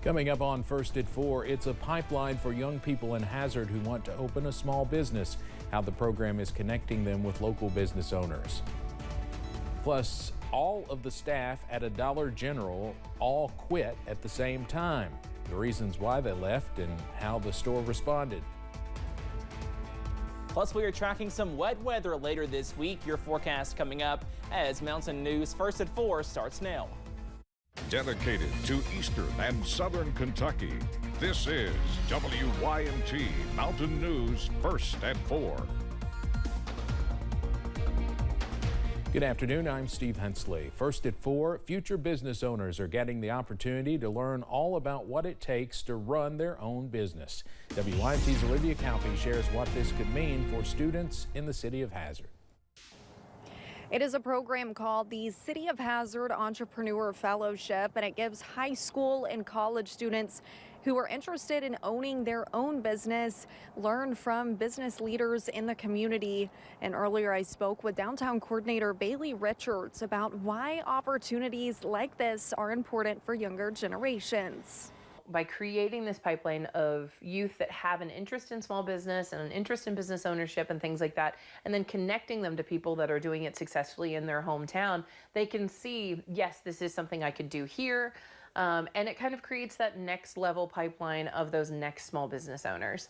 Coming up on First at 4, it's a pipeline for young people in Hazard who want to open a small business, how the program is connecting them with local business owners. Plus, all of the staff at a Dollar General all quit at the same time. The reasons why they left and how the store responded. Plus, we are tracking some wet weather later this week. Your forecast coming up as Mountain News First at 4 starts now. Dedicated to Eastern and Southern Kentucky, this is WYMT Mountain News First at 4. Good afternoon, I'm Steve Hensley. First at 4, future business owners are getting the opportunity to learn all about what it takes to run their own business. WYMT's Olivia Calfee shares what this could mean for students in the city of Hazard. It is a program called the City of Hazard Entrepreneur Fellowship, and it gives high school and college students who are interested in owning their own business learn from business leaders in the community. And earlier I spoke with downtown coordinator Bailey Richards about why opportunities like this are important for younger generations. By creating this pipeline of youth that have an interest in small business and an interest in business ownership and things like that, and then connecting them to people that are doing it successfully in their hometown, they can see, yes, this is something I could do here. And it kind of creates that next level pipeline of those next small business owners.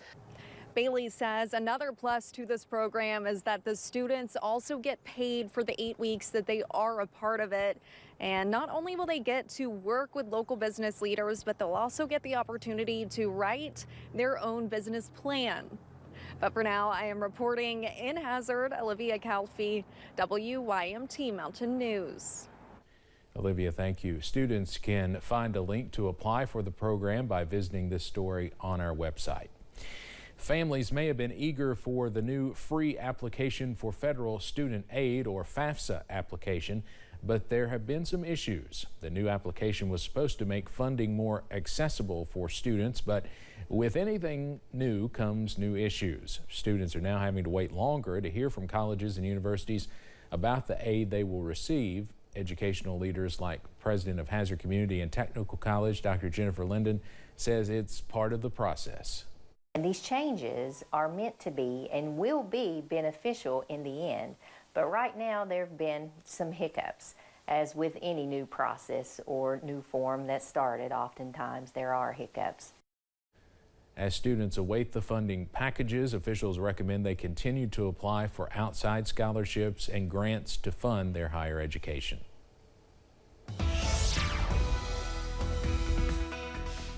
Bailey says another plus to this program is that the students also get paid for the 8 weeks that they are a part of it. And not only will they get to work with local business leaders, but they'll also get the opportunity to write their own business plan. But for now, I am reporting in Hazard, Olivia Calfee, WYMT Mountain News. Olivia, thank you. Students can find a link to apply for the program by visiting this story on our website. Families may have been eager for the new free application for federal student aid, or FAFSA application, but there have been some issues. The new application was supposed to make funding more accessible for students, but with anything new comes new issues. Students are now having to wait longer to hear from colleges and universities about the aid they will receive. Educational leaders like President of Hazard Community and Technical College, Dr. Jennifer Linden, says it's part of the process. And these changes are meant to be and will be beneficial in the end. But right now there have been some hiccups. As with any new process or new form that started, oftentimes there are hiccups. As students await the funding packages, officials recommend they continue to apply for outside scholarships and grants to fund their higher education.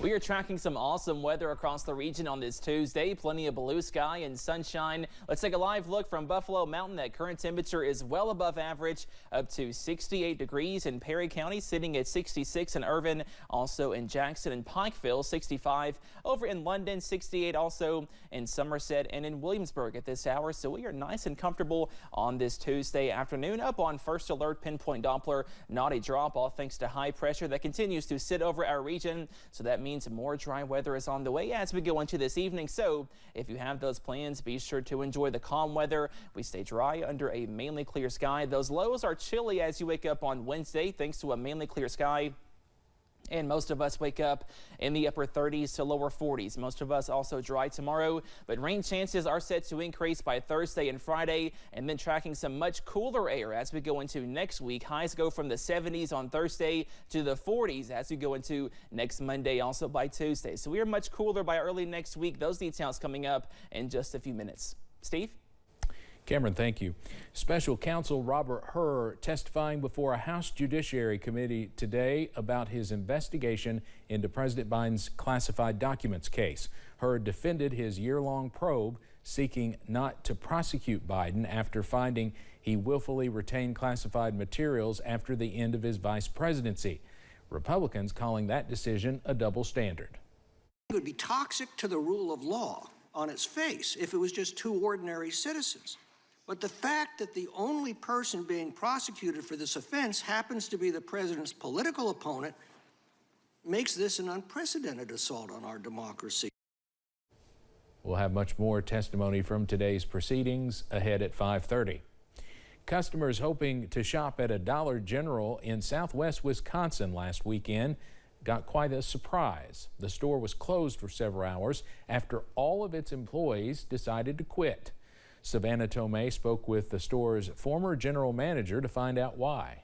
We are tracking some awesome weather across the region on this Tuesday. Plenty of blue sky and sunshine. Let's take a live look from Buffalo Mountain. That current temperature is well above average, up to 68 degrees in Perry County, sitting at 66 in Irvin, also in Jackson and Pikeville, 65. Over in London, 68 also in Somerset and in Williamsburg at this hour. So we are nice and comfortable on this Tuesday afternoon. Up on first alert, pinpoint Doppler, not a drop, all thanks to high pressure that continues to sit over our region. So that means more dry weather is on the way as we go into this evening. So if you have those plans, be sure to enjoy the calm weather. We stay dry under a mainly clear sky. Those lows are chilly as you wake up on Wednesday thanks to a mainly clear sky. And most of us wake up in the upper 30s to lower 40s. Most of us also dry tomorrow, but rain chances are set to increase by Thursday and Friday, and then tracking some much cooler air as we go into next week. Highs go from the 70s on Thursday to the 40s as we go into next Monday, also by Tuesday. So we are much cooler by early next week. Those details coming up in just a few minutes. Steve? Cameron, thank you. Special Counsel Robert Hur testifying before a House Judiciary Committee today about his investigation into President Biden's classified documents case. Hur defended his year-long probe seeking not to prosecute Biden after finding he willfully retained classified materials after the end of his vice presidency. Republicans calling that decision a double standard. It would be toxic to the rule of law on its face if it was just two ordinary citizens. But the fact that the only person being prosecuted for this offense happens to be the president's political opponent makes this an unprecedented assault on our democracy. We'll have much more testimony from today's proceedings ahead at 5:30. Customers hoping to shop at a Dollar General in southwest Wisconsin last weekend got quite a surprise. The store was closed for several hours after all of its employees decided to quit. Savannah Tomei spoke with the store's former general manager to find out why.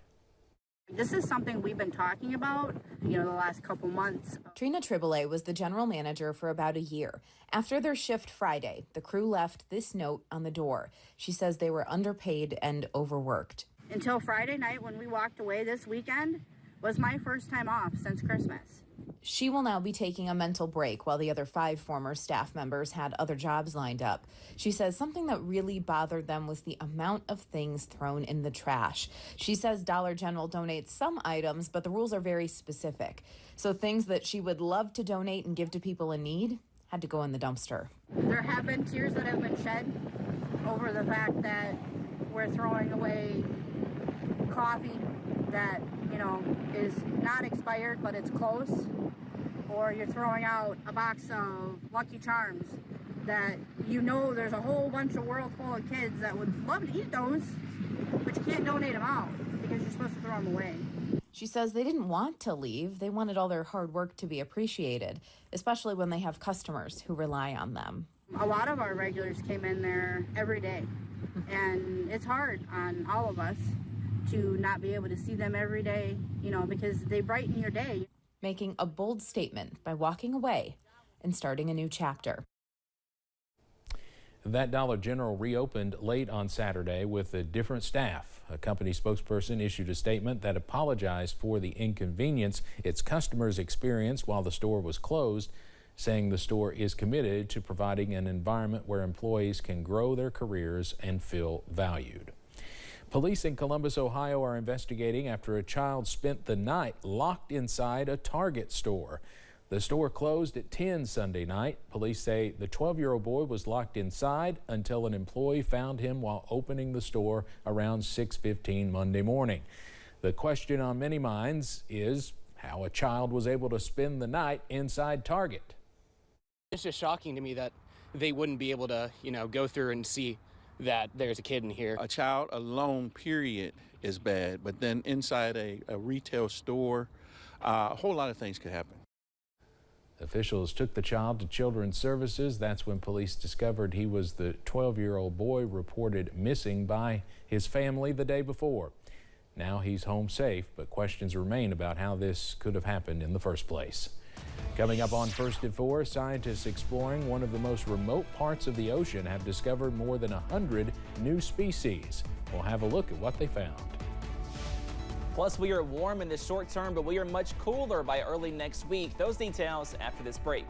This is something we've been talking about, the last couple months. Trina Tribole was the general manager for about a year. After their shift Friday, the crew left this note on the door. She says they were underpaid and overworked. Until Friday night when we walked away this weekend was my first time off since Christmas. She will now be taking a mental break while the other 5 former staff members had other jobs lined up. She says something that really bothered them was the amount of things thrown in the trash. She says Dollar General donates some items, but the rules are very specific. So things that she would love to donate and give to people in need had to go in the dumpster. There have been tears that have been shed over the fact that we're throwing away coffee that, is not expired, but it's close. Or you're throwing out a box of Lucky Charms that there's a whole bunch of world full of kids that would love to eat those, but you can't donate them out because you're supposed to throw them away. She says they didn't want to leave. They wanted all their hard work to be appreciated, especially when they have customers who rely on them. A lot of our regulars came in there every day, and it's hard on all of us to not be able to see them every day, because they brighten your day. Making a bold statement by walking away and starting a new chapter. That Dollar General reopened late on Saturday with a different staff. A company spokesperson issued a statement that apologized for the inconvenience its customers experienced while the store was closed, saying the store is committed to providing an environment where employees can grow their careers and feel valued. Police in Columbus, Ohio are investigating after a child spent the night locked inside a Target store. The store closed at 10 Sunday night. Police say the 12-year-old boy was locked inside until an employee found him while opening the store around 6:15 Monday morning. The question on many minds is how a child was able to spend the night inside Target. It's just shocking to me that they wouldn't be able to, go through and see that there's a kid in here. A child alone, period, is bad, but then inside a retail store, a whole lot of things could happen. Officials took the child to Children's Services. That's when police discovered he was the 12-year-old boy reported missing by his family the day before. Now he's home safe, but questions remain about how this could have happened in the first place. Coming up on First at 4, scientists exploring one of the most remote parts of the ocean have discovered more than 100 new species. We'll have a look at what they found. Plus, we are warm in the short term, but we are much cooler by early next week. Those details after this break.